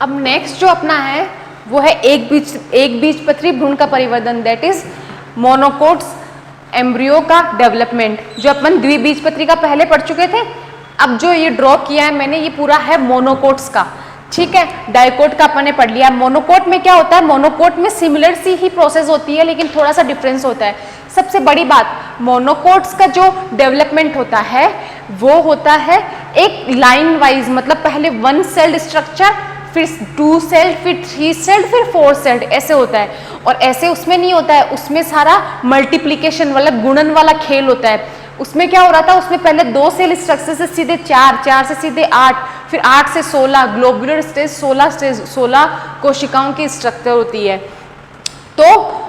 अब नेक्स्ट जो अपना है वो है एक बीजपत्री भ्रूण का परिवर्धन, दैट इज मोनोकोट्स एम्ब्रियो का डेवलपमेंट, जो अपन द्विबीजपत्री का पहले पढ़ चुके थे। अब जो ये ड्रॉ किया है मैंने, ये पूरा है मोनोकोट्स का, ठीक है। डाइकोट का अपन ने पढ़ लिया। मोनोकोट में क्या होता है, मोनोकोट में सिमिलर सी ही प्रोसेस होती है लेकिन थोड़ा सा डिफरेंस होता है। सबसे बड़ी बात, मोनोकोट्स का जो डेवलपमेंट होता है वो होता है एक लाइन वाइज, मतलब पहले 1 सेल्ड स्ट्रक्चर, फिर 2 सेल्ड, फिर 3 सेल्ड, फिर 4 सेल्ड, ऐसे होता है। और ऐसे उसमें नहीं होता है, उसमें सारा मल्टीप्लीकेशन वाला, गुणन वाला खेल होता है। उसमें क्या हो रहा था, उसमें पहले 2 सेल स्ट्रक्चर से सीधे 4, 4 से सीधे 8, फिर 8 से 16, ग्लोबुलर स्टेज 16 कोशिकाओं की स्ट्रक्चर होती है। तो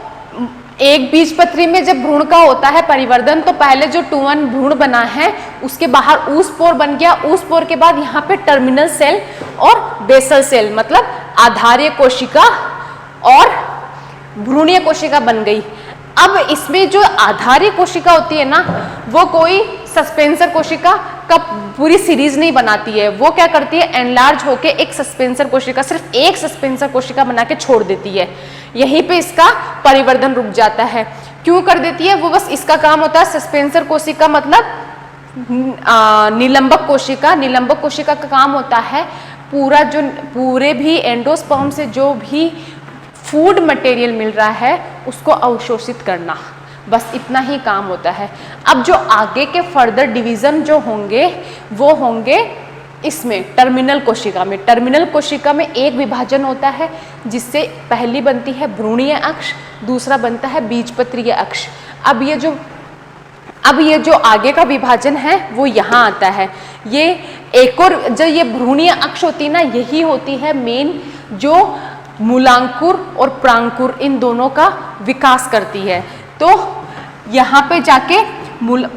एक बीजपत्री में जब भ्रूण का होता है परिवर्धन, तो पहले जो 2-1 भ्रूण बना है उसके बाहर ऊस पोर बन गया। ऊस पोर के बाद यहाँ पे टर्मिनल सेल और बेसल सेल, मतलब आधार्य कोशिका और भ्रूणीय कोशिका बन गई। अब इसमें जो आधार्य कोशिका होती है ना, वो कोई सस्पेंसर कोशिका का पूरी सीरीज नहीं बनाती है। वो क्या करती है, एनलार्ज होके एक सस्पेंसर कोशिका, सिर्फ एक सस्पेंसर कोशिका बना के छोड़ देती है। यहीं पे इसका परिवर्धन रुक जाता है। क्यों कर देती है वो, बस इसका काम होता है सस्पेंसर कोशिका, मतलब निलंबक कोशिका। निलंबक कोशिका का काम होता है पूरे भी एंडोस्पर्म से जो भी फूड मटेरियल मिल रहा है उसको अवशोषित करना, बस इतना ही काम होता है। अब जो आगे के फर्दर डिवीजन जो होंगे वो होंगे इसमें टर्मिनल कोशिका में। टर्मिनल कोशिका में एक विभाजन होता है जिससे पहली बनती है भ्रूणीय अक्ष, दूसरा बनता है बीजपत्रीय अक्ष। अब ये जो आगे का विभाजन है वो यहाँ आता है। ये एक और जो ये भ्रूणीय अक्ष होती है ना, यही होती है मेन, जो मूलांकुर और प्रांकुर इन दोनों का विकास करती है। तो यहाँ पे जाके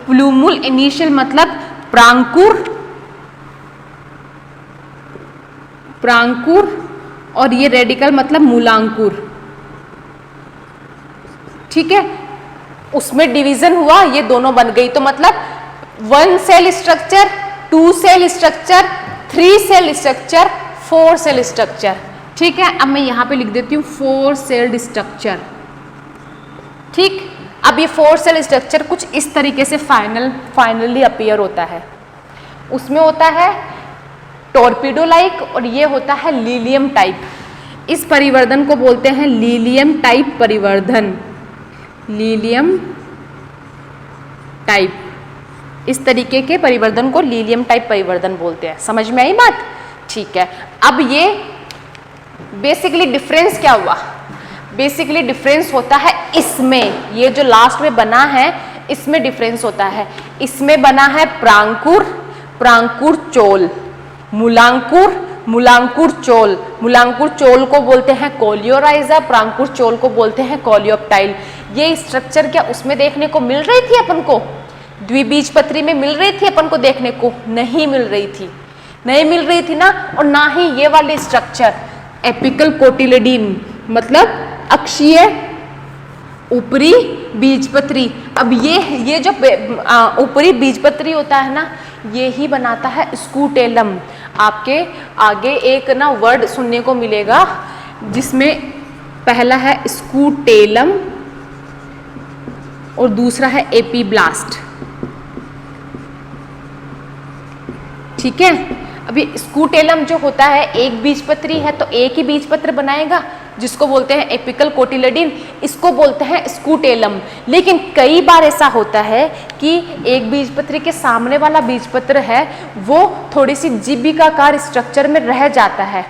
प्लूमुल इनिशियल मतलब प्रांकुर और ये रेडिकल मतलब मूलांकुर, ठीक है। उसमें डिवीजन हुआ, ये दोनों बन गई। तो मतलब 1 cell structure, 2 cell structure, 3 cell structure, 4 cell structure, ठीक है। अब मैं यहाँ पे लिख देती हूँ 4 सेल्ड स्ट्रक्चर, ठीक। अब ये 4 सेल स्ट्रक्चर कुछ इस तरीके से फाइनली अपीयर होता है। उसमें होता है टॉर्पीडो लाइक और ये होता है लीलियम टाइप। इस परिवर्धन को बोलते हैं लीलियम टाइप परिवर्धन, लीलियम टाइप। इस तरीके के परिवर्धन को लीलियम टाइप परिवर्धन बोलते हैं। समझ में आई बात, ठीक है। अब ये बेसिकली डिफरेंस क्या हुआ, बेसिकली डिफरेंस होता है इसमें, ये जो लास्ट में बना है इसमें डिफरेंस होता है। इसमें बना है प्रांकुर चोल, मूलांकुर चोल को बोलते हैं कोलियोराइजा, प्रांकुर चोल को बोलते हैं कोलियोप्टाइल। ये स्ट्रक्चर क्या उसमें देखने को मिल रही थी अपन को, द्विबीजपत्री में मिल रही थी अपन को देखने को? नहीं मिल रही थी ना। और ना ही ये वाले स्ट्रक्चर एपिकल कोटिलेडीन, मतलब अक्षीय ऊपरी बीजपत्री। अब ये जो ऊपरी बीजपत्री होता है ना, ये ही बनाता है स्कूटेलम। आपके आगे एक ना वर्ड सुनने को मिलेगा जिसमें पहला है स्कूटेलम और दूसरा है एपीब्लास्ट, ठीक है। अभी स्कूटेलम जो होता है एक बीजपत्री है तो एक ही बीजपत्र बनाएगा, जिसको बोलते हैं एपिकल कोटिलेडीन, इसको बोलते हैं स्कूटेलम। लेकिन कई बार ऐसा होता है कि एक बीजपत्री के सामने वाला बीजपत्र है वो थोड़ी सी जीविकाकार स्ट्रक्चर में रह जाता है,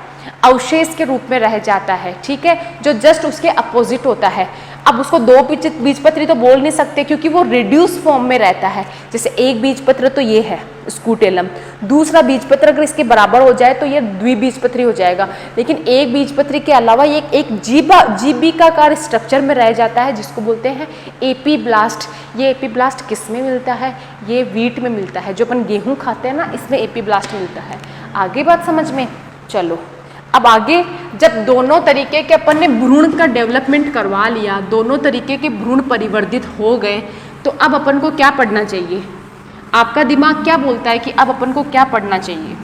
अवशेष के रूप में रह जाता है, ठीक है, जो जस्ट उसके अपोजिट होता है। अब उसको 2 बीजपत्री तो बोल नहीं सकते क्योंकि वो रिड्यूस फॉर्म में रहता है। जैसे एक बीजपत्र तो ये है स्कूटेलम, दूसरा बीजपत्र अगर इसके बराबर हो जाए तो ये द्विबीजपत्री हो जाएगा। लेकिन एक बीजपत्री के अलावा ये एक जीविकाकार स्ट्रक्चर में रह जाता है जिसको बोलते हैं एपीब्लास्ट। ये एपीब्लास्ट किस में मिलता है? ये वीट में मिलता है, जो अपन गेहूँ खाते हैं ना, इसमें एपीब्लास्ट मिलता है। आगे बात समझ में? चलो अब आगे, जब दोनों तरीके के अपन ने भ्रूण का डेवलपमेंट करवा लिया, दोनों तरीके के भ्रूण परिवर्धित हो गए, तो अब अपन को क्या पढ़ना चाहिए? आपका दिमाग क्या बोलता है कि अब अपन को क्या पढ़ना चाहिए?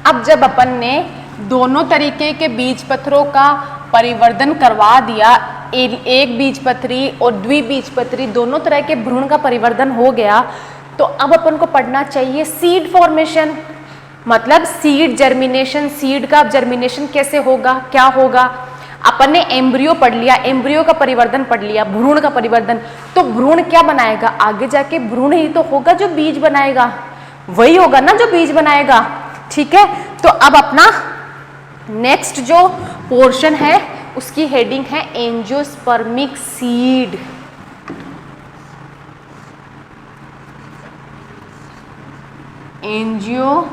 अब जब अपन ने दोनों तरीके के बीज पत्रों का परिवर्धन करवा दिया, एक बीजपत्री और द्विबीजपत्री दोनों तरह के भ्रूण का परिवर्धन हो गया, तो अब अपन को पढ़ना चाहिए सीड फॉर्मेशन, मतलब सीड जर्मिनेशन, सीड का जर्मिनेशन कैसे होगा, क्या होगा। अपन ने एम्ब्रियो पढ़ लिया, एम्ब्रियो का परिवर्धन पढ़ लिया, भ्रूण का परिवर्धन, तो भ्रूण क्या बनाएगा आगे जाके, भ्रूण ही तो होगा जो बीज बनाएगा, वही होगा ना जो बीज बनाएगा, ठीक है। तो अब अपना नेक्स्ट जो पोर्शन है उसकी हेडिंग है एंजियोस्पर्मिक सीड। एंजियोस्पर्मिक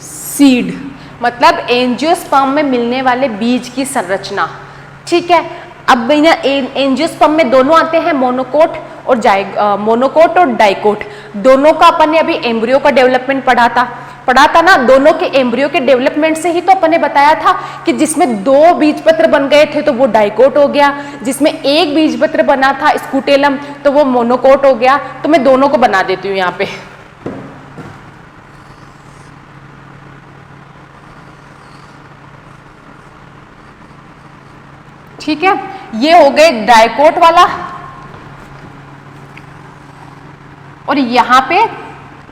सीड मतलब एंजियोस्पर्म में मिलने वाले बीज की संरचना, ठीक है। अब एंजियोस्पर्म में दोनों आते हैं, मोनोकोट और डाइकोट। दोनों का अपन ने अभी एम्ब्रियो का डेवलपमेंट पढ़ा था ना। दोनों के एम्ब्रियो के डेवलपमेंट से ही तो अपन ने बताया था कि जिसमें 2 बीजपत्र बन गए थे तो वो डाइकोट हो गया, जिसमें 1 बीजपत्र बना था स्कूटेलम तो वो मोनोकोट हो गया। तो मैं दोनों को बना देती हूँ यहाँ पे। ठीक है, ये हो गए डाइकोट वाला, और यहां पे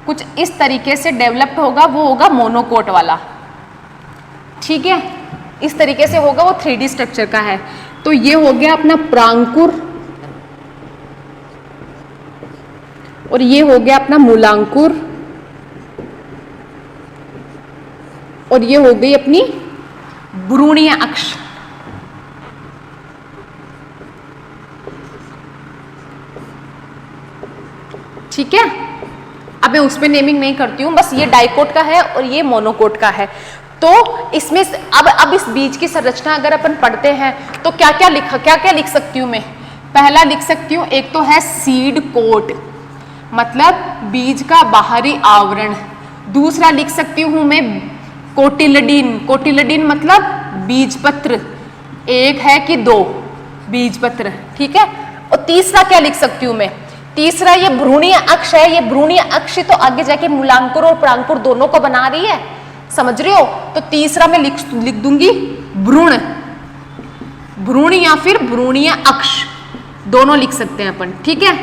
कुछ इस तरीके से डेवलप्ड होगा, वो होगा मोनोकोट वाला, ठीक है। इस तरीके से होगा, वो 3D स्ट्रक्चर का है। तो ये हो गया अपना प्रांकुर, और ये हो गया अपना मूलांकुर, और ये हो गई अपनी भ्रूणीय अक्ष। ठीक है, अब मैं उसमें नेमिंग नहीं करती हूँ, बस ये डाइकोट का है और ये मोनोकोट का है। तो इसमें अब इस बीज की संरचना अगर अपन पढ़ते हैं तो क्या क्या लिख सकती हूँ मैं। पहला लिख सकती हूँ, एक तो है सीड कोट मतलब बीज का बाहरी आवरण। दूसरा लिख सकती हूँ मैं कोटिलडीन मतलब बीजपत्र, एक है कि 2 बीजपत्र, ठीक है। और तीसरा क्या लिख सकती हूँ मैं, तीसरा ये भ्रूणीय अक्ष है। ये भ्रूणीय अक्ष तो आगे जाके मूलांकुर और प्रांकुर दोनों को बना रही है, समझ रहे हो। तो तीसरा मैं लिख दूंगी भ्रूण या फिर भ्रूणीय अक्ष, दोनों लिख सकते हैं अपन, ठीक है।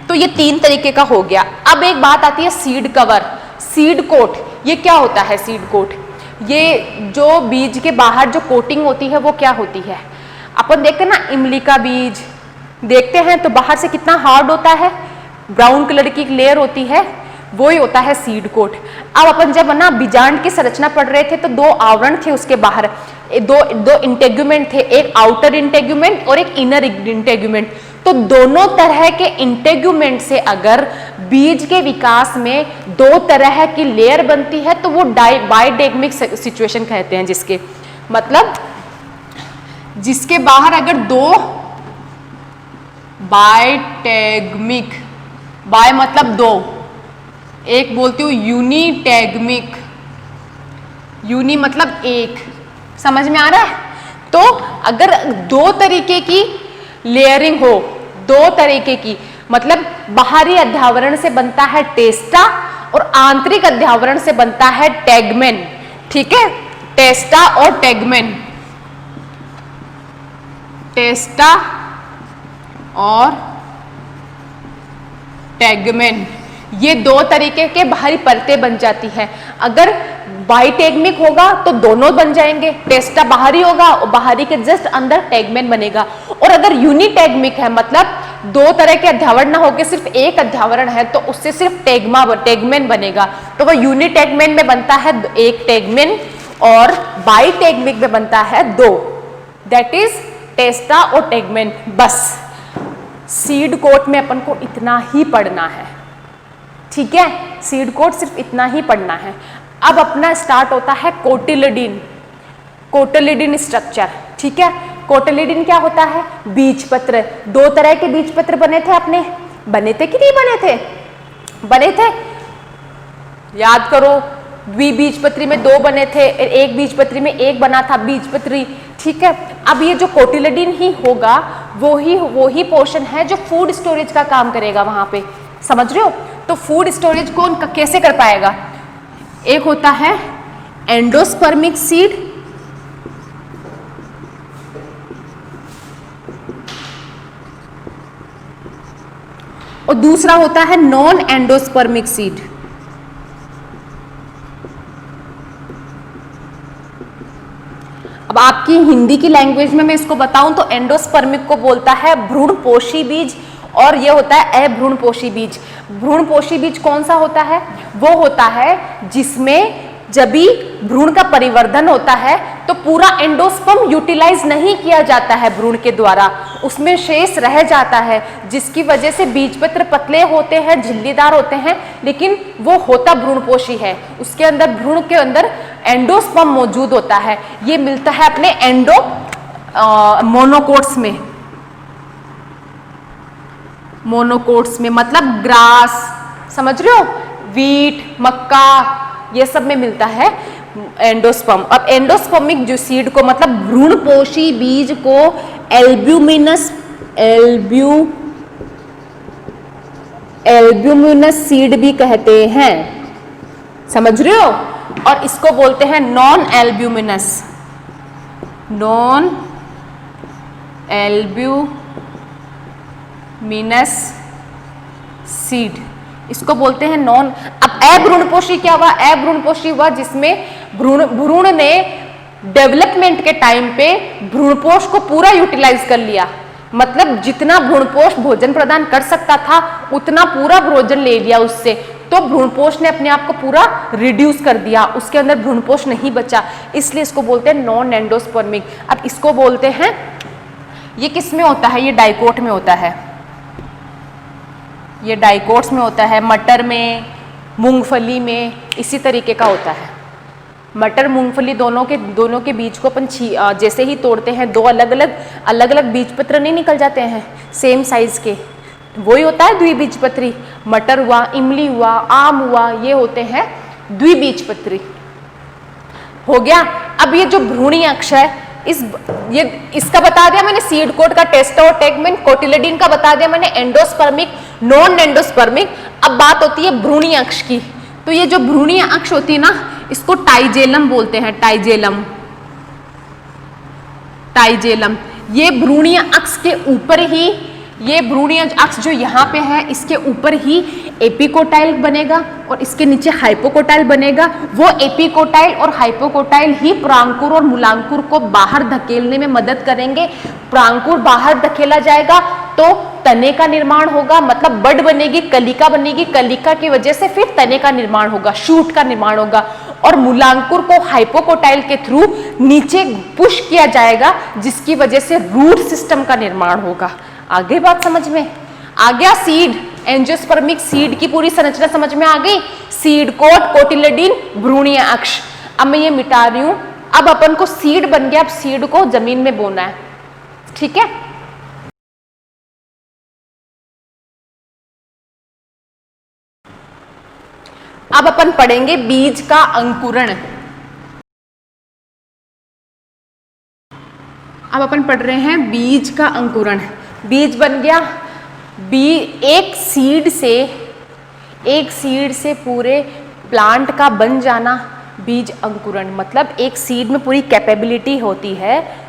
तो ये 3 तरीके का हो गया। अब एक बात आती है सीड कवर, सीड कोट। ये क्या होता है सीड कोट? ये जो बीज के बाहर जो कोटिंग होती है वो क्या होती है, अपन देखते हैं ना इमली का बीज देखते हैं तो बाहर से कितना हार्ड होता है, ब्राउन कलर की लेयर होती है, वो ही होता है सीड कोट। अब अपन जब ना बीजांड की संरचना पढ़ रहे थे तो 2 आवरण थे उसके बाहर, दो इंटेग्यूमेंट थे, एक आउटर इंटेग्यूमेंट और एक इनर इंटेग्यूमेंट। तो दोनों तरह के इंटेग्यूमेंट से अगर बीज के विकास में 2 तरह की लेयर बनती है तो वो बाइडेगमिक सिचुएशन कहते हैं, जिसके मतलब जिसके बाहर अगर 2 बाइटेगमिक, बाय मतलब 2, एक बोलती हूँ यूनिटेगमिक, यूनि मतलब एक, समझ में आ रहा है। तो अगर 2 तरीके की लेयरिंग हो, 2 तरीके की मतलब बाहरी अध्यावरण से बनता है टेस्टा और आंतरिक अध्यावरण से बनता है टेगमेन, ठीक है। टेस्टा और टेगमेन, टेस्टा और टेगमेन, ये 2 तरीके के बाहरी परतें बन जाती है। अगर बाइटेगमिक होगा तो दोनों बन जाएंगे, टेस्टा बाहरी होगा और बाहरी के जस्ट अंदर टेगमेन बनेगा। और अगर यूनिटेगमिक है मतलब 2 तरह के अध्यावरण ना होकर सिर्फ एक अध्यावरण है तो उससे सिर्फ टेगमेन बनेगा। तो वह यूनिटेगमेन में बनता है 1 टेगमेन और बाइटेगमिक में बनता है 2, दैट इज टेस्टा और टेगमेन। बस सीड कोट में अपन को इतना ही पढ़ना है, ठीक है। सीड कोट सिर्फ इतना ही पढ़ना है। अब अपना स्टार्ट होता है कोटिलिडीन स्ट्रक्चर, ठीक है। कोटिलिडीन क्या होता है? बीजपत्र। 2 तरह के बीजपत्र बने थे अपने, बने थे कि नहीं बने थे? बने थे, याद करो। द्विबीजपत्री में 2 बने थे, एक बीजपत्री में 1 बना था बीजपत्री, ठीक है। अब ये जो कोटिलिडीन ही होगा वो ही पोर्शन है जो फूड स्टोरेज का काम करेगा वहां पे, समझ रहे हो? तो फूड स्टोरेज कौन कैसे कर पाएगा? एक होता है एंडोस्पर्मिक सीड, और दूसरा होता है नॉन एंडोस्पर्मिक सीड। अब आपकी हिंदी की लैंग्वेज में मैं इसको बताऊं तो एंडोस्पर्मिक को बोलता है भ्रूणपोषी बीज, और ये होता है अभ्रूणपोषी बीज। भ्रूणपोषी बीज कौन सा होता है? वो होता है जिसमें जब भी भ्रूण का परिवर्धन होता है तो पूरा एंडोस्पर्म यूटिलाइज नहीं किया जाता है भ्रूण के द्वारा, उसमें शेष रह जाता है, जिसकी वजह से बीजपत्र पतले होते हैं, झिल्लीदार होते हैं, लेकिन वो होता भ्रूणपोषी है। उसके अंदर भ्रूण के अंदर एंडोस्पर्म मौजूद होता है। ये मिलता है अपने एंडो मोनोकोट्स में। मोनोकोट्स में मतलब ग्रास, समझ रहे हो, वीट, मक्का, ये सब में मिलता है एंडोस्पर्म। अब एंडोस्पर्मिक जो सीड को मतलब भ्रूणपोषी बीज को एल्ब्यूमिनस सीड भी कहते हैं, समझ रहे हो? और इसको बोलते हैं नॉन एल्ब्यूमिनस सीड, इसको बोलते हैं नॉन। अब अभ्रूणपोषी क्या हुआ? अभ्रूणपोषी हुआ जिसमें भ्रूण ने डेवलपमेंट के टाइम पे भ्रूणपोष को पूरा यूटिलाइज कर लिया, मतलब जितना भ्रूणपोष भोजन प्रदान कर सकता था उतना पूरा भोजन ले लिया उससे, तो भ्रूणपोष ने अपने आप को पूरा रिड्यूस कर दिया, उसके अंदर भ्रूणपोष नहीं बचा, इसलिए इसको बोलते हैं नॉन एंडोस्पर्मिक। अब इसको बोलते हैं, ये किस में होता है? ये डाइकोट में होता है, ये डाइकोट्स में होता है, मटर में, मूंगफली में, इसी तरीके का होता है। मटर मूंगफली दोनों के बीज को अपन जैसे ही तोड़ते हैं, दो अलग अलग बीजपत्र नहीं निकल जाते हैं सेम साइज के, वही होता है द्विबीजपत्री। मटर हुआ, इमली हुआ, आम हुआ, ये होते हैं द्विबीजपत्री। हो गया। अब ये जो भ्रूणी अक्ष है, इसका बता दिया मैंने, सीड कोट का, टेस्टा और टेगमेन, कोटिलेडीन का बता दिया मैंने, एंडोस्पर्मिक, नॉन एंडोस्पर्मिक। अब बात होती है भ्रूणी अक्ष की। तो ये जो भ्रूणी अक्ष होती है ना, इसको टाइजेलम बोलते हैं, टाइजेलम। ये भ्रूणीय अक्ष के ऊपर ही, ये भ्रूणीय अक्ष जो यहाँ पे है, इसके ऊपर ही एपिकोटाइल बनेगा और इसके नीचे हाइपोकोटाइल बनेगा। वो एपिकोटाइल और हाइपोकोटाइल ही प्रांकुर और मूलांकुर को बाहर धकेलने में मदद करेंगे। प्रांकुर बाहर धकेला जाएगा तो तने का निर्माण होगा, मतलब बड बनेगी, कलिका बनेगी, कलिका की वजह से फिर तने का निर्माण होगा, शूट का निर्माण होगा, और मूलांकुर को हाइपोकोटाइल के थ्रू नीचे पुश किया जाएगा, जिसकी वजह से रूट सिस्टम का निर्माण होगा। आगे बात समझ में आ गया? सीड, एंजियोस्पर्मिक सीड की पूरी संरचना समझ में आ गई। सीड कोट, कोटिलेडीन, भ्रूणीय अक्ष। अब मैं ये मिटा रही हूं। अब अपन को सीड बन गया, अब सीड को जमीन में बोना है, ठीक है? अब अपन पढ़ेंगे बीज का अंकुरण। अब अपन पढ़ रहे हैं बीज का अंकुरण। बीज बन गया, एक सीड से पूरे प्लांट का बन जाना, बीज अंकुरण। मतलब एक सीड में पूरी कैपेबिलिटी होती है,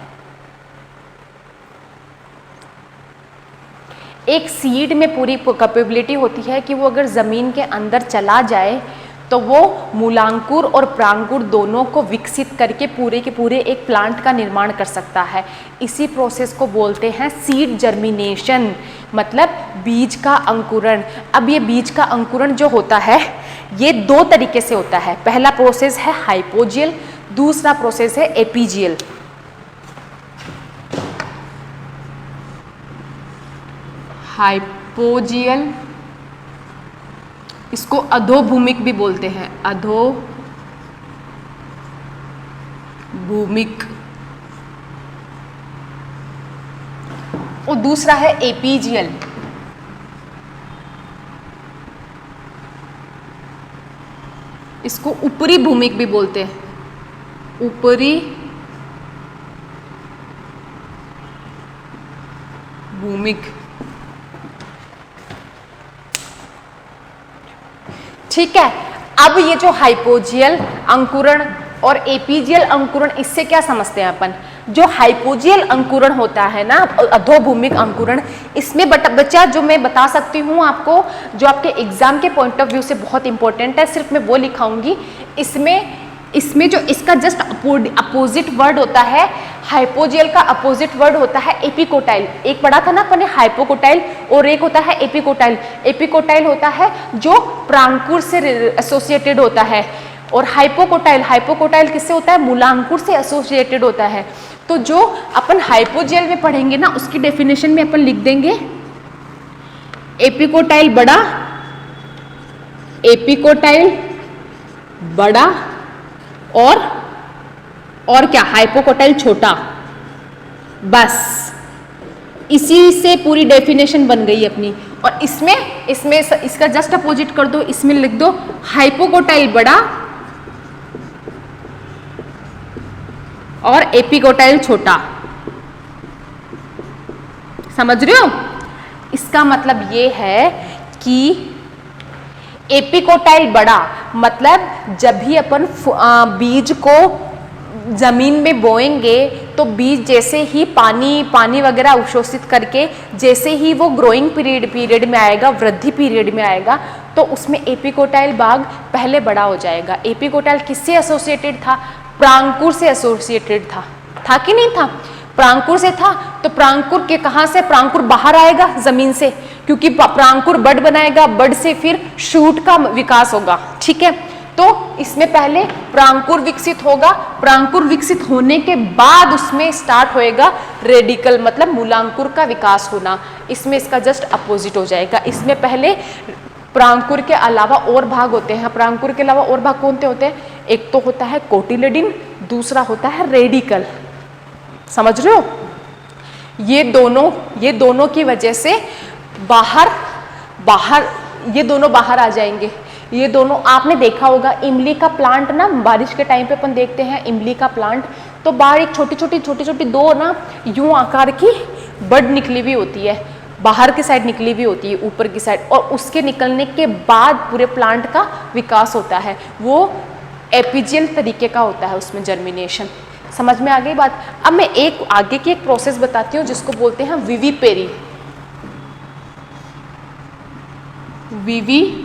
एक सीड में पूरी कैपेबिलिटी होती है कि वो अगर जमीन के अंदर चला जाए तो वो मूलांकुर और प्रांकुर दोनों को विकसित करके पूरे के पूरे एक प्लांट का निर्माण कर सकता है। इसी प्रोसेस को बोलते हैं सीड जर्मिनेशन, मतलब बीज का अंकुरण। अब ये बीज का अंकुरण जो होता है, ये दो तरीके से होता है। पहला प्रोसेस है हाइपोजियल, दूसरा प्रोसेस है एपीजियल। हाइपोजियल, इसको अधोभूमिक भी बोलते हैं, अधोभूमिक। और दूसरा है एपीजियल। इसको ऊपरी भूमिक भी बोलते हैं, ऊपरी भूमिक। ठीक है। अब ये जो हाइपोजियल अंकुरण और एपीजियल अंकुरण, इससे क्या समझते हैं अपन? जो हाइपोजियल अंकुरण होता है ना, अधोभूमिक अंकुरण, इसमें बच्चा जो मैं बता सकती हूँ आपको, जो आपके एग्जाम के पॉइंट ऑफ व्यू से बहुत इंपॉर्टेंट है, सिर्फ मैं वो लिखाऊंगी। इसमें जो इसका जस्ट अपोजिट वर्ड होता है, हाइपोजियल का अपोजिट वर्ड होता है एपिकोटाइल। एक पढ़ा था ना अपन ने हाइपोकोटाइल, और एक होता है एपिकोटाइल। एपिकोटाइल होता है जो प्रांकुर से एसोसिएटेड होता है, और हाइपोकोटाइल किससे होता है? मूलांकुर से एसोसिएटेड होता है। तो जो अपन हाइपोजियल में पढ़ेंगे ना, उसकी डेफिनेशन में अपन लिख देंगे एपिकोटाइल बड़ा, एपिकोटाइल बड़ा, और क्या? हाइपोकोटाइल छोटा। बस इसी से पूरी डेफिनेशन बन गई अपनी। और इसमें इसका जस्ट अपोजिट कर दो, इसमें लिख दो हाइपोकोटाइल बड़ा और एपिकोटाइल छोटा। समझ रहे हो? इसका मतलब ये है कि एपिकोटाइल बड़ा मतलब जब भी अपन बीज को जमीन में बोएंगे, तो बीज जैसे ही पानी वगैरह अवशोषित करके जैसे ही वो ग्रोइंग पीरियड में आएगा, वृद्धि पीरियड में आएगा, तो उसमें एपिकोटाइल भाग पहले बड़ा हो जाएगा। एपिकोटाइल किससे एसोसिएटेड था? प्रांकुर से एसोसिएटेड था कि नहीं था? प्रांकुर से था। तो प्रांकुर के कहां से? प्रांकुर बाहर आएगा जमीन से, क्योंकि प्रांकुर बड बनाएगा, बड से फिर शूट का विकास होगा। ठीक है, तो इसमें पहले प्रांकुर विकसित होगा, प्रांकुर विकसित होने के बाद उसमें स्टार्ट होएगा रेडिकल, मतलब मूलांकुर का विकास होना। इसमें इसका जस्ट अपोजिट हो जाएगा। इसमें पहले प्रांकुर के अलावा और भाग होते हैं। प्रांकुर के अलावा और भाग कौन से होते हैं? एक तो होता है कोटिलेडन, दूसरा होता है रेडिकल। समझ रहे हो? ये दोनों की वजह से ये दोनों बाहर आ जाएंगे। ये दोनों आपने देखा होगा, इमली का प्लांट ना, बारिश के टाइम पे अपन देखते हैं इमली का प्लांट, तो बाहर एक छोटी छोटी दो ना यूं आकार की बड निकली हुई होती है, बाहर की साइड निकली हुई होती है, ऊपर की साइड, और उसके निकलने के बाद पूरे प्लांट का विकास होता है। वो एपिजियल तरीके का होता है, उसमें जर्मिनेशन। समझ में आ गई बात? अब मैं एक आगे की एक प्रोसेस बताती हूँ जिसको बोलते हैं विविपेरी। विविपेरी,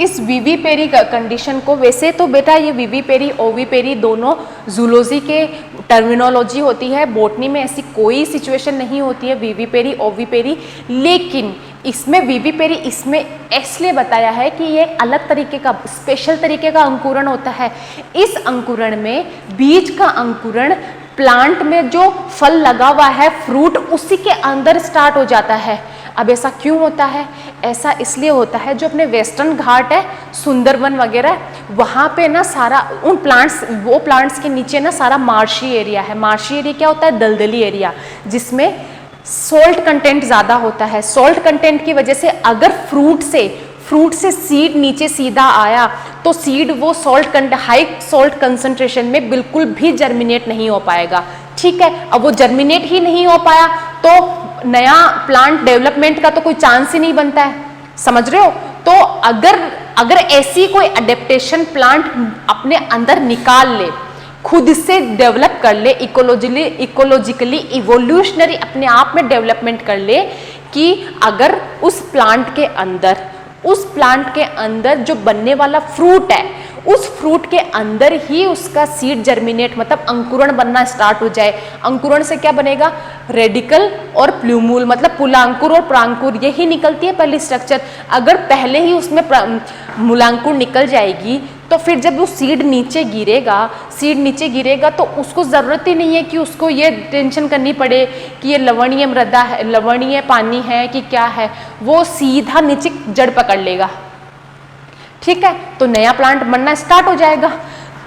इस विविपेरी कंडीशन को, वैसे तो बेटा ये विविपेरी ओविपेरी दोनों जूलॉजी के टर्मिनोलॉजी होती है, बॉटनी में ऐसी कोई सिचुएशन नहीं होती है विविपेरी ओविपेरी, लेकिन इसमें विविपेरी इसमें इसलिए बताया है कि ये अलग तरीके का, स्पेशल तरीके का अंकुरण होता है। इस अंकुरण में बीज का अंकुरण प्लांट में जो फल लगा हुआ है, फ्रूट, उसी के अंदर स्टार्ट हो जाता है। अब ऐसा क्यों होता है? ऐसा इसलिए होता है, जो अपने वेस्टर्न घाट है, सुंदरवन वगैरह, वहाँ पे ना सारा वो प्लांट्स के नीचे ना सारा मार्शी एरिया है। मार्शी एरिया क्या होता है? दलदली एरिया, जिसमें सॉल्ट कंटेंट ज़्यादा होता है। सॉल्ट कंटेंट की वजह से अगर फ्रूट से सीड नीचे सीधा आया, तो सीड वो हाई सॉल्ट कंसंट्रेशन में बिल्कुल भी जर्मिनेट नहीं हो पाएगा। ठीक है, अब वो जर्मिनेट ही नहीं हो पाया तो नया प्लांट डेवलपमेंट का तो कोई चांस ही नहीं बनता है। समझ रहे हो? तो अगर ऐसी कोई अडेप्टेशन प्लांट अपने अंदर निकाल ले, खुद से डेवलप कर ले, इकोलॉजिकली इवोल्यूशनरी अपने आप में डेवलपमेंट कर ले, कि अगर उस प्लांट के अंदर जो बनने वाला फ्रूट है, उस फ्रूट के अंदर ही उसका सीड जर्मिनेट, मतलब अंकुरण बनना स्टार्ट हो जाए। अंकुरण से क्या बनेगा? रेडिकल और प्लूमूल, मतलब पुलांकुर और प्रांकुर, यही निकलती है पहली स्ट्रक्चर। अगर पहले ही उसमें मूलांकुर निकल जाएगी, तो फिर जब वो सीड नीचे गिरेगा तो उसको ज़रूरत ही नहीं है कि उसको ये टेंशन करनी पड़े कि ये लवणीय मृदा है, लवणीय पानी है कि क्या है, वो सीधा नीचे जड़ पकड़ लेगा। ठीक है, तो नया प्लांट बनना स्टार्ट हो जाएगा।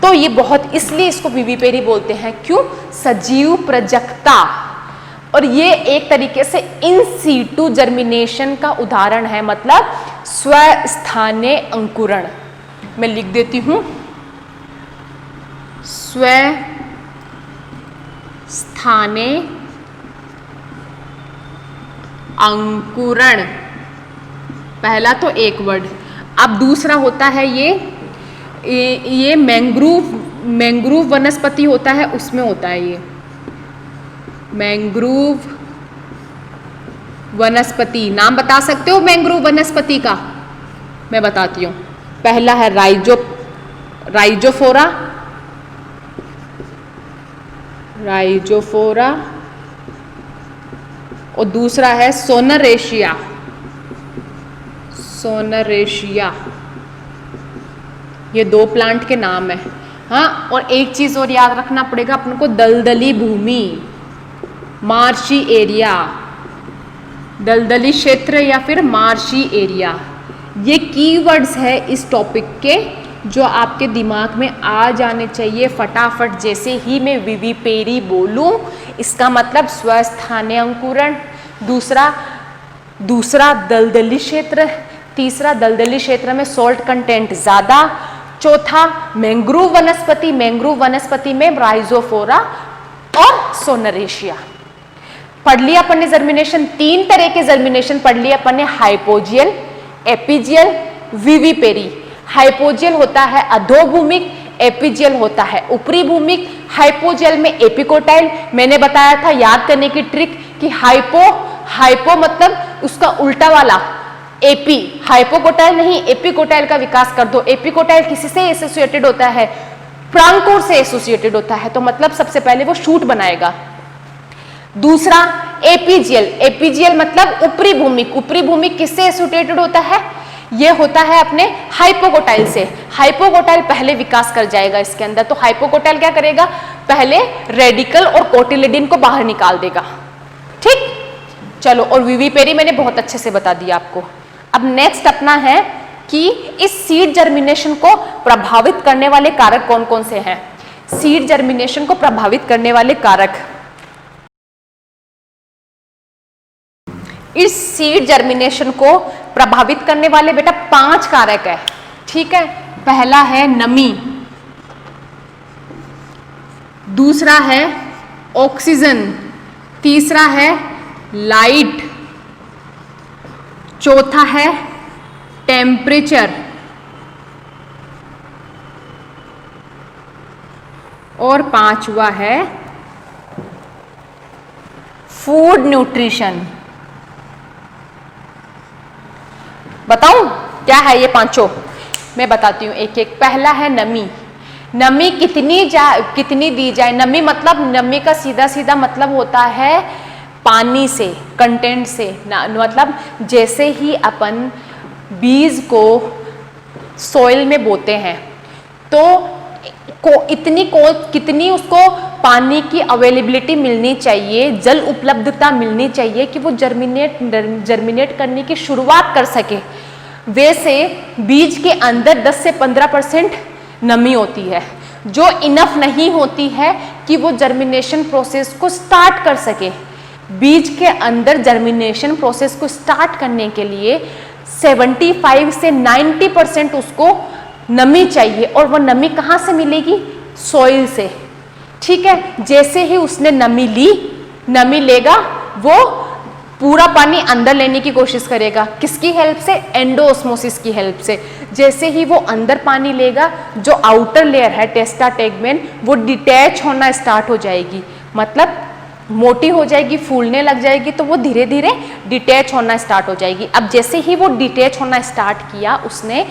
तो ये बहुत, इसलिए इसको विविपेरी बोलते हैं। क्यों? सजीव प्रजक्ता। और ये एक तरीके से इन सीटू जर्मिनेशन का उदाहरण है, मतलब स्वस्थानीय अंकुरण। मैं लिख देती हूं, स्वस्थानीय अंकुरण पहला तो एक वर्ड। अब दूसरा होता है ये मैंग्रोव वनस्पति होता है, उसमें होता है ये मैंग्रोव वनस्पति। नाम बता सकते हो मैंग्रोव वनस्पति का? मैं बताती हूँ। पहला है राइजोफोरा और दूसरा है सोनरेशिया। ये दो प्लांट के नाम है। हाँ, और एक चीज और याद रखना पड़ेगा अपन को, दलदली भूमि, मार्शी एरिया, दलदली क्षेत्र या फिर मार्शी एरिया, ये कीवर्ड्स है इस टॉपिक के जो आपके दिमाग में आ जाने चाहिए फटाफट। जैसे ही मैं विविपेरी बोलूं, इसका मतलब स्वस्थानीय अंकुरण, दूसरा दलदली क्षेत्र, तीसरा दलदली क्षेत्र में सॉल्ट कंटेंट ज्यादा, चौथा मैंग्रोव वनस्पति में राइजोफोरा और सोनरेशिया। पढ़ लिया अपन ने जर्मिनेशन, 3 तरह के जर्मिनेशन पढ़ लिया अपन ने, हाइपोजियल, एपिजियल, विविपेरी। हाइपोजियल होता है अधोभूमिक, एपिजियल होता है ऊपरी भूमिक। हाइपोजियल में एपिकोटाइल, मैंने बताया था याद करने की ट्रिक कि हाइपो मतलब उसका उल्टा वाला, एपी, हाइपोकोटाइल नहीं, एपिकोटाइल का विकास कर दो। एपिकोटाइल किसी से एसोसिएटेड होता है? प्रांकोर से एसोसिएटेड होता है, तो मतलब सबसे पहले वो शूट बनाएगा। दूसरा एपीजियल मतलब ऊपरी भूमिक किससे एसोसिएटेड होता है? ये होता है अपने हाइपोकोटाइल से। हाइपोकोटाइल पहले विकास कर जाएगा इसके अंदर, तो हाइपोकोटाइल क्या करेगा? पहले रेडिकल और कोटिलिडीन को बाहर निकाल देगा। ठीक, चलो, और विविपेरी मैंने बहुत अच्छे से बता दिया आपको। अब नेक्स्ट अपना है कि इस सीड जर्मिनेशन को प्रभावित करने वाले कारक कौन कौन से हैं। सीड जर्मिनेशन को प्रभावित करने वाले कारक, इस सीड जर्मिनेशन को प्रभावित करने वाले बेटा 5 कारक है। ठीक है, पहला है नमी, दूसरा है ऑक्सीजन, तीसरा है लाइट, चौथा है टेम्परेचर और 5वां है फूड न्यूट्रिशन। बताऊं क्या है ये पांचों? मैं बताती हूँ एक एक। पहला है नमी कितनी दी जाए। नमी मतलब, नमी का सीधा मतलब होता है पानी से, कंटेंट से। मतलब जैसे ही अपन बीज को सॉइल में बोते हैं तो कितनी उसको पानी की अवेलेबिलिटी मिलनी चाहिए, जल उपलब्धता मिलनी चाहिए कि वो जर्मिनेट करने की शुरुआत कर सके। वैसे बीज के अंदर 10 से 15% नमी होती है, जो इनफ नहीं होती है कि वो जर्मिनेशन प्रोसेस को स्टार्ट कर सके। बीज के अंदर जर्मिनेशन प्रोसेस को स्टार्ट करने के लिए 75 से 90% उसको नमी चाहिए, और वो नमी कहाँ से मिलेगी? सॉइल से। ठीक है, जैसे ही उसने नमी लेगा, वो पूरा पानी अंदर लेने की कोशिश करेगा। किसकी हेल्प से? एंडोऑस्मोसिस की हेल्प से। जैसे ही वो अंदर पानी लेगा, जो आउटर लेयर है टेस्टा टेगमेन, वो डिटैच होना स्टार्ट हो जाएगी, मतलब मोटी हो जाएगी, फूलने लग जाएगी, तो वो धीरे धीरे डिटैच होना स्टार्ट हो जाएगी। अब जैसे ही वो डिटैच होना स्टार्ट किया उसने,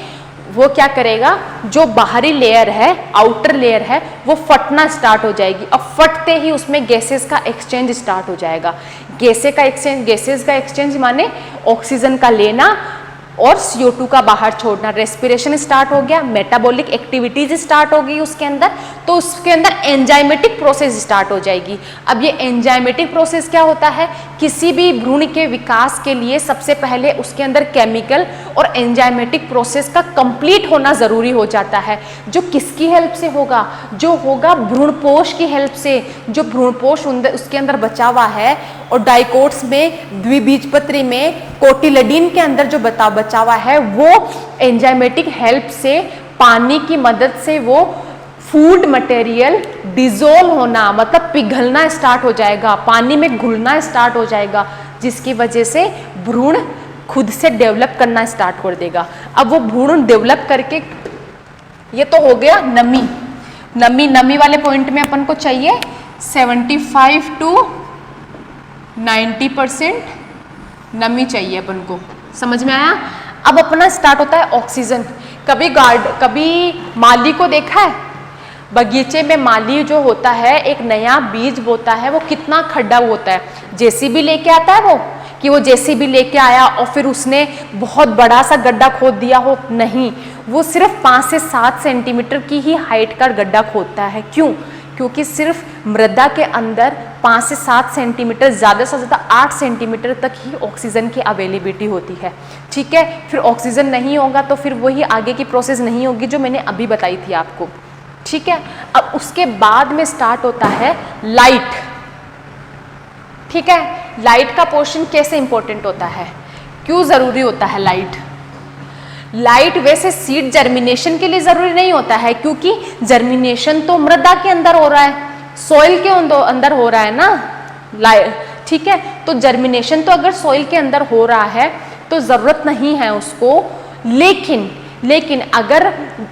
वो क्या करेगा? जो बाहरी लेयर है, आउटर लेयर है, वो फटना स्टार्ट हो जाएगी। अब फटते ही उसमें गैसेस का एक्सचेंज स्टार्ट हो जाएगा। गैसेस का एक्सचेंज माने ऑक्सीजन का लेना और CO2 का बाहर छोड़ना। रेस्पिरेशन स्टार्ट हो गया, मेटाबॉलिक एक्टिविटीज स्टार्ट हो गई उसके अंदर, तो उसके अंदर एंजाइमेटिक प्रोसेस स्टार्ट हो जाएगी। अब ये एंजाइमेटिक प्रोसेस क्या होता है? किसी भी भ्रूण के विकास के लिए सबसे पहले उसके अंदर केमिकल और एंजाइमेटिक प्रोसेस का कंप्लीट होना जरूरी हो जाता है। जो किसकी हेल्प से होगा? जो होगा भ्रूणपोष की हेल्प से। जो भ्रूणपोष उसके अंदर बचा हुआ है, और डाइकोट्स में, द्विबीजपत्री में, कोटिलिडीन के अंदर जो बचा हुआ है, वो एंजाइमेटिक हेल्प से, पानी की मदद से वो फूड मटेरियल डिसॉल्व होना, मतलब पिघलना स्टार्ट हो जाएगा, पानी में घुलना स्टार्ट हो जाएगा, जिसकी वजह से भ्रूण खुद से डेवलप करना स्टार्ट कर देगा। अब वो भ्रूण डेवलप करके, ये तो हो गया नमी। नमी वाले पॉइंट में अपन को चाहिए 75 टू 90% नमी चाहिए अपन को, समझ में आया। अब अपना स्टार्ट होता है ऑक्सीजन। कभी माली को देखा है, बगीचे में माली जो होता है एक नया बीज बोता है, वो कितना खड्डा होता है, जेसीबी लेके आता है वो, कि वो जेसीबी लेके आया और फिर उसने बहुत बड़ा सा गड्ढा खोद दिया हो, नहीं, वो सिर्फ 5 से 7 सेंटीमीटर की ही हाइट का गड्ढा खोदता है। क्यों? क्योंकि सिर्फ मृदा के अंदर 5 से 7 सेंटीमीटर, ज़्यादा से ज़्यादा 8 सेंटीमीटर तक ही ऑक्सीजन की अवेलेबिलिटी होती है। ठीक है, फिर ऑक्सीजन नहीं होगा तो फिर वही आगे की प्रोसेस नहीं होगी जो मैंने अभी बताई थी आपको। ठीक है, अब उसके बाद में स्टार्ट होता है लाइट। ठीक है, लाइट का पोर्शन कैसे इंपॉर्टेंट होता है, क्यों जरूरी होता है लाइट? लाइट वैसे सीड जर्मिनेशन के लिए जरूरी नहीं होता है, क्योंकि जर्मिनेशन तो मृदा के अंदर हो रहा है, सॉइल के अंदर हो रहा है ना लाइट। ठीक है, तो जर्मिनेशन तो अगर सॉइल के अंदर हो रहा है तो जरूरत नहीं है उसको। लेकिन अगर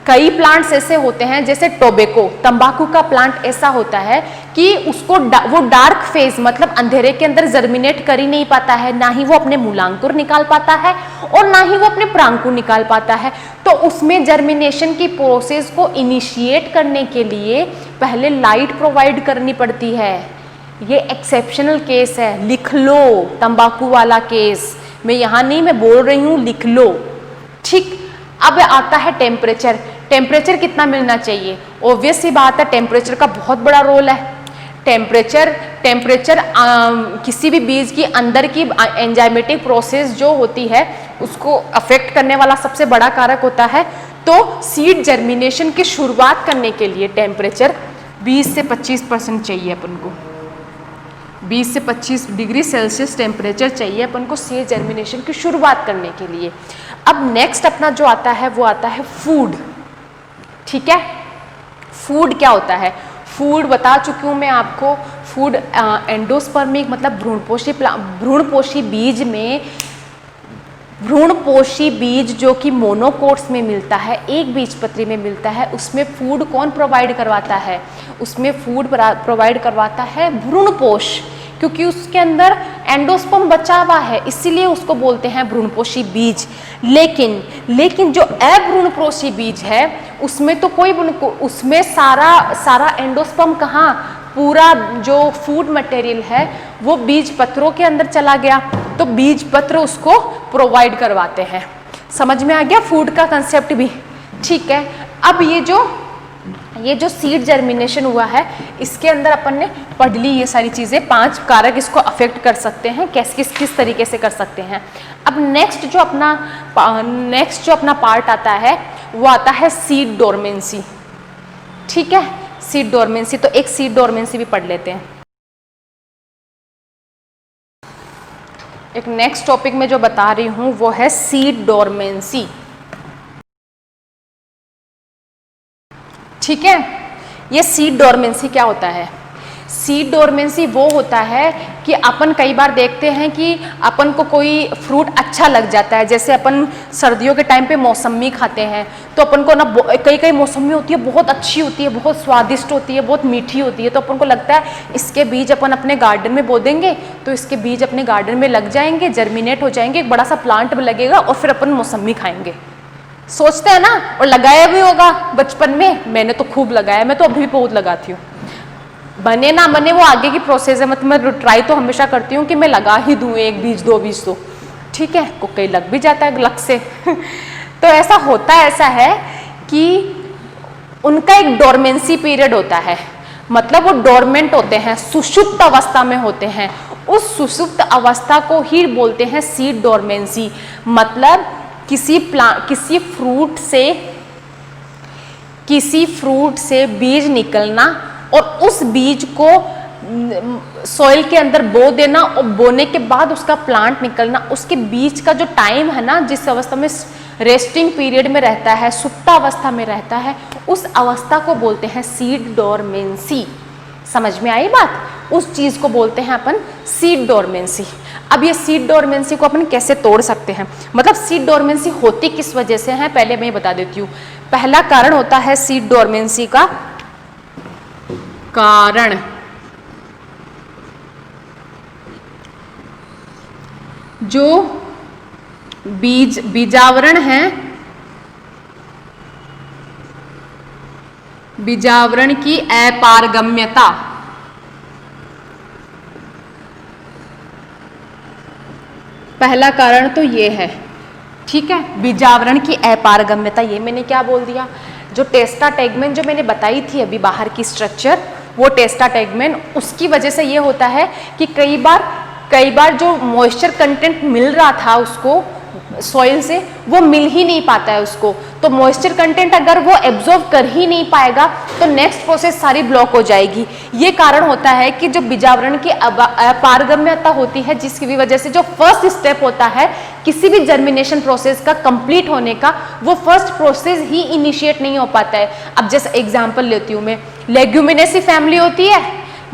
कई प्लांट्स ऐसे होते हैं, जैसे टोबैको, तंबाकू का प्लांट ऐसा होता है कि उसको वो डार्क फेज, मतलब अंधेरे के अंदर जर्मिनेट कर ही नहीं पाता है, ना ही वो अपने मूलांकुर निकाल पाता है और ना ही वो अपने प्रांकुर निकाल पाता है। तो उसमें जर्मिनेशन की प्रोसेस को इनिशिएट करने के लिए पहले लाइट प्रोवाइड करनी पड़ती है। ये एक्सेप्शनल केस है, लिख लो, तंबाकू वाला केस, मैं यहाँ नहीं, मैं बोल रही हूँ, लिख लो। ठीक, अब आता है टेम्परेचर। टेम्परेचर कितना मिलना चाहिए? ऑब्वियस सी बात है, टेम्परेचर का बहुत बड़ा रोल है। टेम्परेचर किसी भी बीज की अंदर की एंजाइमेटिक प्रोसेस जो होती है उसको अफेक्ट करने वाला सबसे बड़ा कारक होता है। तो सीड जर्मिनेशन की शुरुआत करने के लिए टेम्परेचर 20 से 25% चाहिए अपन को। 20 से 25 डिग्री सेल्सियस टेम्परेचर चाहिए अपन को सीड जर्मिनेशन की शुरुआत करने के लिए। अब नेक्स्ट अपना जो आता है वो आता है फूड। ठीक है, फूड क्या होता है? फूड बता चुकी हूँ मैं आपको। फूड एंडोस्पर्मिक मतलब भ्रूणपोषी बीज जो कि मोनोकोट्स में मिलता है, एक बीजपत्री में मिलता है, उसमें फूड कौन प्रोवाइड करवाता है? उसमें फूड प्रोवाइड करवाता है भ्रूणपोष, क्योंकि उसके अंदर एंडोस्पर्म बचा हुआ है, इसीलिए उसको बोलते हैं भ्रूणपोषी बीज। लेकिन जो अभ्रूणपोषी बीज है उसमें तो उसमें सारा एंडोस्पर्म कहाँ, पूरा जो फूड मटेरियल है वो बीज पत्रों के अंदर चला गया, तो बीज पत्र उसको प्रोवाइड करवाते हैं। समझ में आ गया फूड का कंसेप्ट भी? ठीक है, अब ये जो सीड जर्मिनेशन हुआ है इसके अंदर अपन ने पढ़ ली ये सारी चीज़ें, 5 कारक इसको अफेक्ट कर सकते हैं, किस तरीके से कर सकते हैं। अब नेक्स्ट जो अपना पार्ट आता है वो आता है सीड डोरमेंसी। ठीक है, सीड डोरमेंसी, तो एक सीड डोरमेंसी भी पढ़ लेते हैं। एक नेक्स्ट टॉपिक में जो बता रही हूं वो है सीड डोरमेंसी। ठीक है, ये सीड डोरमेंसी क्या होता है? सीड डोरमेंसी वो होता है कि अपन कई बार देखते हैं कि अपन को कोई फ्रूट अच्छा लग जाता है, जैसे अपन सर्दियों के टाइम पे मौसमी खाते हैं, तो अपन को ना कई मौसमी होती है, बहुत अच्छी होती है, बहुत स्वादिष्ट होती है, बहुत मीठी होती है, तो अपन को लगता है इसके बीज अपन अपने गार्डन में बो देंगे तो इसके बीज अपने गार्डन में लग जाएंगे, जर्मिनेट हो जाएंगे, एक बड़ा सा प्लांट लगेगा और फिर अपन मौसमी खाएंगे। सोचते हैं ना, और लगाया भी होगा बचपन में, मैंने तो खूब लगाया, मैं तो अभी भी बहुत लगाती हूँ। बने ना बने वो आगे की प्रोसेस है, मतलब मैं ट्राई तो हमेशा करती हूँ कि मैं लगा ही दूँ, 1 बीज 2 बीज तो ठीक है, को कई लग भी जाता है लक से तो ऐसा होता है, ऐसा है कि उनका एक डोरमेंसी पीरियड होता है, मतलब वो डोरमेंट होते हैं, सुषुप्त अवस्था में होते हैं। उस सुषुप्त अवस्था को ही बोलते हैं सीड डोरमेंसी। मतलब किसी फ्रूट से बीज निकलना और उस बीज को सॉइल के अंदर बो देना और बोने के बाद उसका प्लांट निकलना, उसके बीच का जो टाइम है ना, जिस अवस्था में रेस्टिंग पीरियड में रहता है, सुप्तावस्था में रहता है, उस अवस्था को बोलते हैं सीड डोरमेंसी। समझ में आई बात? उस चीज को बोलते हैं अपन सीड डोरमेंसी। अब ये सीट डोरमेंसी को अपन कैसे तोड़ सकते हैं, मतलब सीट डोरमेंसी होती किस वजह से है, पहले मैं बता देती हूँ। पहला कारण होता है सीट डोरमेंसी का कारण जो बीजावरण है, बीजावरण की अपारगम्यता, पहला कारण तो ये है, ठीक है, बीजावरण की अपारगम्यता। ये मैंने क्या बोल दिया, जो टेस्टा टेगमेन जो मैंने बताई थी अभी बाहर की स्ट्रक्चर, वो टेस्टा टेगमेन, उसकी वजह से ये होता है कि कई बार जो मॉइस्चर कंटेंट मिल रहा था उसको सॉइल से, वो मिल ही नहीं पाता है उसको, तो मॉइस्चर कंटेंट अगर वो एब्जॉर्ब कर ही नहीं पाएगा तो नेक्स्ट प्रोसेस सारी ब्लॉक हो जाएगी। ये कारण होता है कि जो बीजावरण की अपारगम्यता होती है, जिसकी वजह से जो फर्स्ट स्टेप होता है किसी भी जर्मिनेशन प्रोसेस का कंप्लीट होने का, वो फर्स्ट प्रोसेस ही इनिशिएट नहीं हो पाता है। अब जैसे एग्जांपल लेती हूँ मैं, लेग्यूमिनेसी फैमिली होती है,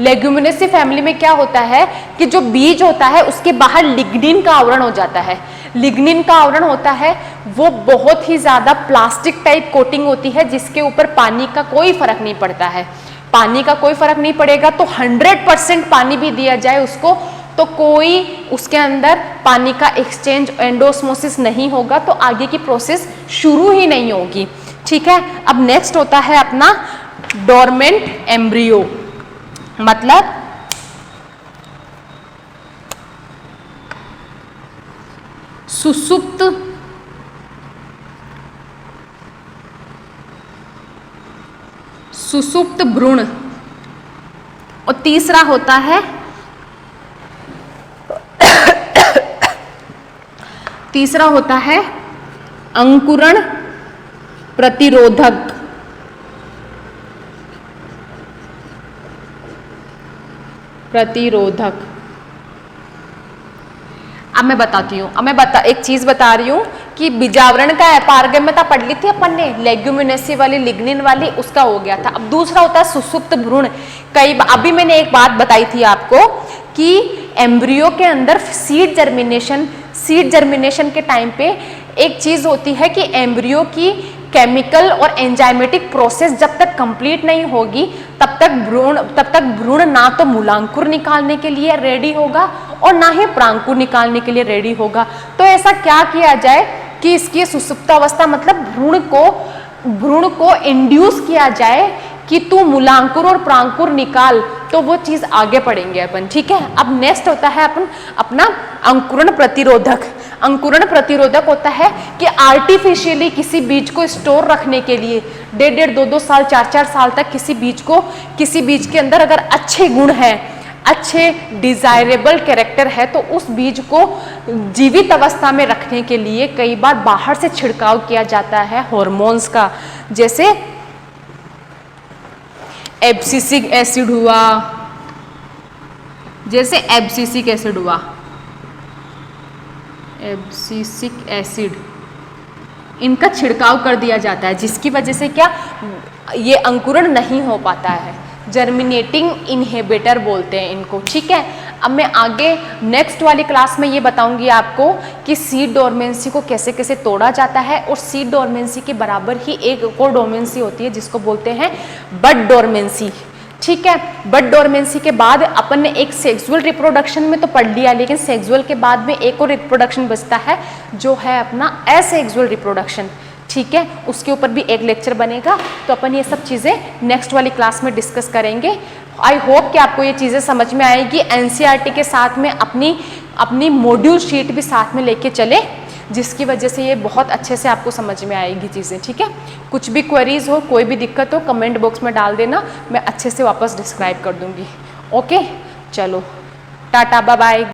लेग्यूमिनेसी फैमिली में क्या होता है कि जो बीज होता है उसके बाहर लिग्निन का आवरण हो जाता है। लिग्निन का आवरण होता है वो बहुत ही ज्यादा प्लास्टिक टाइप कोटिंग होती है, जिसके ऊपर पानी का कोई फर्क नहीं पड़ता है। पानी का कोई फर्क नहीं पड़ेगा तो 100% पानी भी दिया जाए उसको तो कोई उसके अंदर पानी का एक्सचेंज एंडोस्मोसिस नहीं होगा, तो आगे की प्रोसेस शुरू ही नहीं होगी। ठीक है, अब नेक्स्ट होता है अपना डोरमेंट एम्ब्रियो, मतलब सुसुप्त भ्रूण, और तीसरा होता है अंकुरण प्रतिरोधक। अब मैं बताती हूँ, एक चीज बता रही हूँ कि बीजावरण का अपारगम्यता पढ़ ली थी अपन ने, लेग्यूमिनेसी वाली, लिग्निन वाली, उसका हो गया था। अब दूसरा होता है सुसुप्त भ्रूण। अभी मैंने एक बात बताई थी आपको कि एम्ब्रियो के अंदर सीड जर्मिनेशन के टाइम पे एक चीज होती है कि एम्ब्रियो की केमिकल और एंजाइमेटिक प्रोसेस जब तक कंप्लीट नहीं होगी तब तक भ्रूण ना तो मूलांकुर निकालने के लिए रेडी होगा और ना ही प्रांकुर निकालने के लिए रेडी होगा। तो ऐसा क्या किया जाए कि इसकी सुसुप्तावस्था मतलब भ्रूण को इंड्यूस किया जाए कि तू मूलांकुर और प्रांकुर निकाल, तो वो चीज आगे पढ़ेंगे अपन। ठीक है, अब नेक्स्ट होता है अपना अंकुरण प्रतिरोधक। अंकुरण प्रतिरोधक होता है कि आर्टिफिशियली किसी बीज को स्टोर रखने के लिए 1.5, 2 साल, 4 साल तक किसी बीज के अंदर अगर अच्छे गुण हैं, अच्छे डिजायरेबल कैरेक्टर है, तो उस बीज को जीवित अवस्था में रखने के लिए कई बार बाहर से छिड़काव किया जाता है हॉर्मोन्स का, जैसे एब्सिसिक एसिड हुआ, एब्सिसिक एसिड, इनका छिड़काव कर दिया जाता है, जिसकी वजह से क्या ये अंकुरण नहीं हो पाता है। जर्मिनेटिंग इनहिबिटर बोलते हैं इनको। ठीक है, अब मैं आगे नेक्स्ट वाली क्लास में ये बताऊंगी आपको कि सीड डोरमेंसी को कैसे कैसे तोड़ा जाता है, और सीड डोरमेंसी के बराबर ही एक और डोरमेंसी होती है जिसको बोलते हैं बड डोरमेंसी। ठीक है, बड डोरमेंसी के बाद अपन ने एक सेक्सुअल रिप्रोडक्शन में तो पढ़ लिया, लेकिन सेक्सुअल के बाद में एक और रिप्रोडक्शन बचता है जो है अपना एसेक्सुअल रिप्रोडक्शन। ठीक है, उसके ऊपर भी एक लेक्चर बनेगा, तो अपन ये सब चीज़ें नेक्स्ट वाली क्लास में डिस्कस करेंगे। आई होप कि आपको ये चीज़ें समझ में आएगी। एनसीईआरटी के साथ में अपनी मॉड्यूल शीट भी साथ में लेके चले, जिसकी वजह से ये बहुत अच्छे से आपको समझ में आएगी चीज़ें। ठीक है, कुछ भी क्वेरीज हो, कोई भी दिक्कत हो, कमेंट बॉक्स में डाल देना, मैं अच्छे से वापस डिस्क्राइब कर दूंगी। ओके, चलो टाटा बाय बाय।